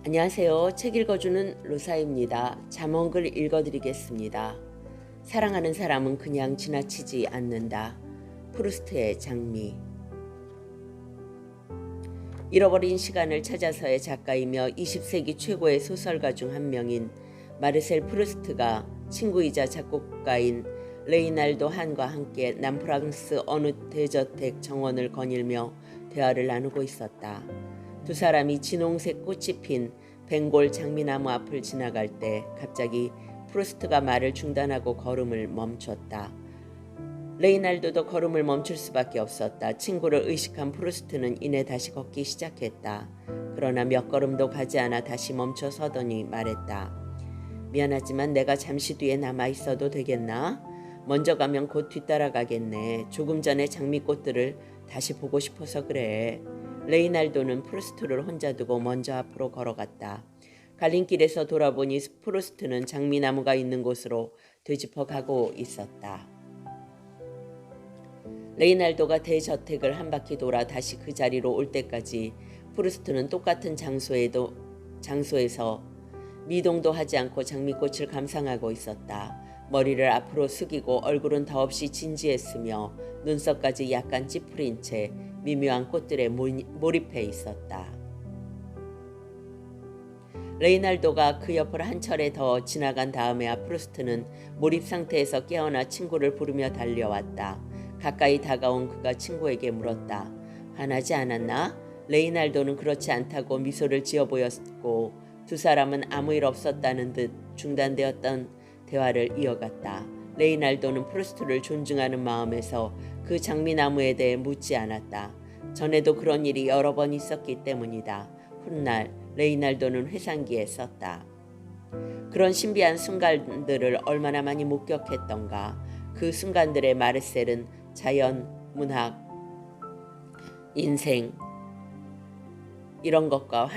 안녕하세요. 책 읽어주는 로사입니다. 잠언글 읽어드리겠습니다. 사랑하는 사람은 그냥 지나치지 않는다. 프루스트의 장미. 잃어버린 시간을 찾아서의 작가이며 20세기 최고의 소설가 중 한 명인 마르셀 프루스트가 친구이자 작곡가인 레이날도 한과 함께 남프랑스 어느 대저택 정원을 거닐며 대화를 나누고 있었다. 두 사람이 진홍색 꽃이 핀 벵골 장미나무 앞을 지나갈 때 갑자기 프루스트가 말을 중단하고 걸음을 멈췄다. 레이날도도 걸음을 멈출 수밖에 없었다. 친구를 의식한 프루스트는 이내 다시 걷기 시작했다. 그러나 몇 걸음도 가지 않아 다시 멈춰 서더니 말했다. 미안하지만 내가 잠시 뒤에 남아 있어도 되겠나? 먼저 가면 곧 뒤따라가겠네. 조금 전에 장미꽃들을 다시 보고 싶어서 그래. 레이날도는 프루스트를 혼자 두고 먼저 앞으로 걸어갔다. 갈림길에서 돌아보니 프루스트는 장미나무가 있는 곳으로 되짚어 가고 있었다. 레이날도가 대저택을 한 바퀴 돌아 다시 그 자리로 올 때까지 프루스트는 똑같은 장소에서 미동도 하지 않고 장미꽃을 감상하고 있었다. 머리를 앞으로 숙이고 얼굴은 더없이 진지했으며 눈썹까지 약간 찌푸린 채 미묘한 꽃들에 몰입해 있었다. 레이날도가 그 옆을 한 차례 더 지나간 다음에야 프루스트는 몰입 상태에서 깨어나 친구를 부르며 달려왔다. 가까이 다가온 그가 친구에게 물었다. 화나지 않았나? 레이날도는 그렇지 않다고 미소를 지어 보였고 두 사람은 아무 일 없었다는 듯 중단되었던 대화를 이어갔다. 레이날도는 프루스트를 존중하는 마음에서 그 장미나무에 대해 묻지 않았다. 전에도 그런 일이 여러 번 있었기 때문이다. 훗날 레이날도는 회상기에 썼다. 그런 신비한 순간들을 얼마나 많이 목격했던가. 그 순간들의 마르셀은 자연, 문학, 인생 이런 것과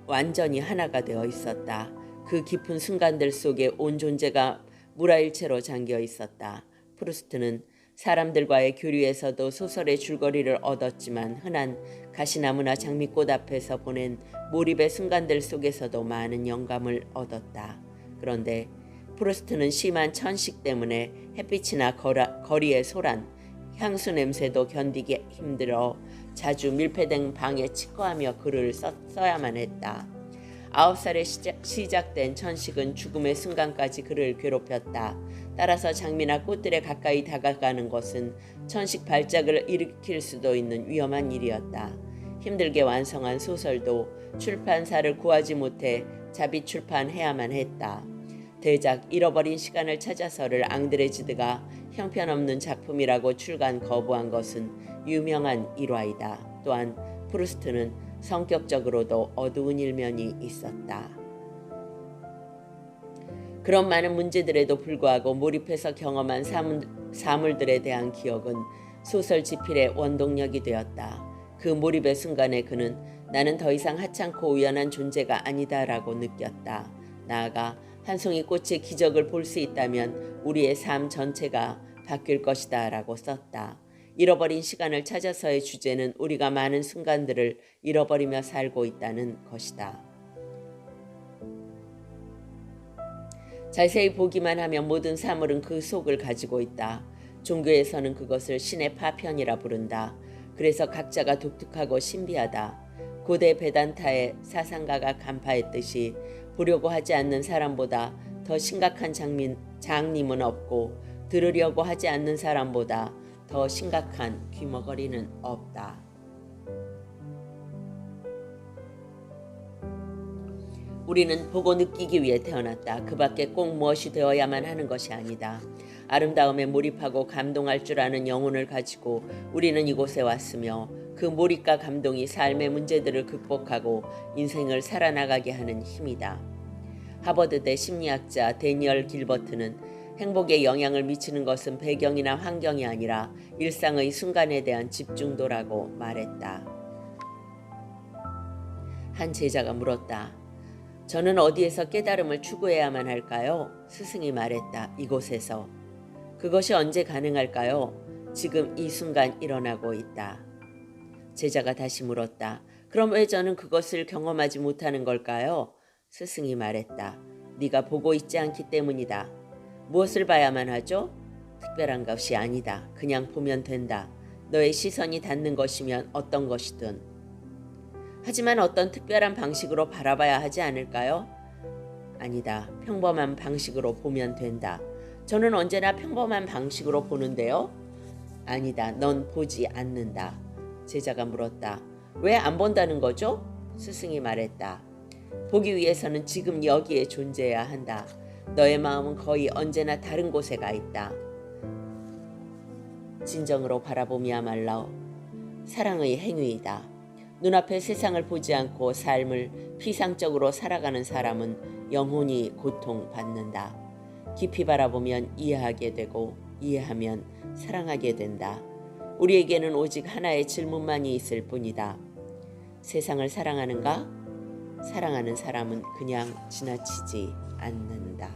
완전히 하나가 되어 있었다. 그 깊은 순간들 속에 온 존재가 무라일체로 잠겨 있었다. 프루스트는 사람들과의 교류에서도 소설의 줄거리를 얻었지만 흔한 가시나무나 장미꽃 앞에서 보낸 몰입의 순간들 속에서도 많은 영감을 얻었다. 그런데 프루스트는 심한 천식 때문에 햇빛이나 거리의 소란, 향수 냄새도 견디기 힘들어 자주 밀폐된 방에 치과하며 글을 써야만 했다. 9살에 시작된 천식은 죽음의 순간까지 그를 괴롭혔다. 따라서 장미나 꽃들에 가까이 다가가는 것은 천식 발작을 일으킬 수도 있는 위험한 일이었다. 힘들게 완성한 소설도 출판사를 구하지 못해 자비 출판해야만 했다. 대작 잃어버린 시간을 찾아서를 앙드레지드가 형편없는 작품이라고 출간 거부한 것은 유명한 일화이다. 또한 프루스트는 성격적으로도 어두운 일면이 있었다. 그런 많은 문제들에도 불구하고 몰입해서 경험한 사물들에 대한 기억은 소설 집필의 원동력이 되었다. 그 몰입의 순간에 그는 나는 더 이상 하찮고 우연한 존재가 아니다라고 느꼈다. 나아가 한 송이 꽃의 기적을 볼 수 있다면 우리의 삶 전체가 바뀔 것이다 라고 썼다. 잃어버린 시간을 찾아서의 주제는 우리가 많은 순간들을 잃어버리며 살고 있다는 것이다. 자세히 보기만 하면 모든 사물은 그 속을 가지고 있다. 종교에서는 그것을 신의 파편이라 부른다. 그래서 각자가 독특하고 신비하다. 고대 베단타의 사상가가 간파했듯이 보려고 하지 않는 사람보다 더 심각한 장님은 없고 들으려고 하지 않는 사람보다 더 심각한 귀머거리는 없다. 우리는 보고 느끼기 위해 태어났다. 그 밖에 꼭 무엇이 되어야만 하는 것이 아니다. 아름다움에 몰입하고 감동할 줄 아는 영혼을 가지고 우리는 이곳에 왔으며 그 몰입과 감동이 삶의 문제들을 극복하고 인생을 살아나가게 하는 힘이다. 하버드대 심리학자 데니얼 길버트는 행복에 영향을 미치는 것은 배경이나 환경이 아니라 일상의 순간에 대한 집중도라고 말했다. 한 제자가 물었다. 저는 어디에서 깨달음을 추구해야만 할까요? 스승이 말했다. 이곳에서. 그것이 언제 가능할까요? 지금 이 순간 일어나고 있다. 제자가 다시 물었다. 그럼 왜 저는 그것을 경험하지 못하는 걸까요? 스승이 말했다. 네가 보고 있지 않기 때문이다. 무엇을 봐야만 하죠? 특별한 것이 아니다. 그냥 보면 된다. 너의 시선이 닿는 것이면 어떤 것이든. 하지만 어떤 특별한 방식으로 바라봐야 하지 않을까요? 아니다. 평범한 방식으로 보면 된다. 저는 언제나 평범한 방식으로 보는데요. 아니다. 넌 보지 않는다. 제자가 물었다. 왜 안 본다는 거죠? 스승이 말했다. 보기 위해서는 지금 여기에 존재해야 한다. 너의 마음은 거의 언제나 다른 곳에 가 있다. 진정으로 바라봄이야말로 사랑의 행위이다. 눈앞의 세상을 보지 않고 삶을 피상적으로 살아가는 사람은 영혼이 고통받는다. 깊이 바라보면 이해하게 되고 이해하면 사랑하게 된다. 우리에게는 오직 하나의 질문만이 있을 뿐이다. 세상을 사랑하는가? 사랑하는 사람은 그냥 지나치지 않는다.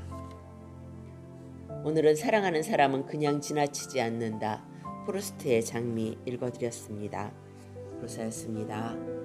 오늘은 사랑하는 사람은 그냥 지나치지 않는다. 프루스트의 장미 읽어드렸습니다. 로사였습니다.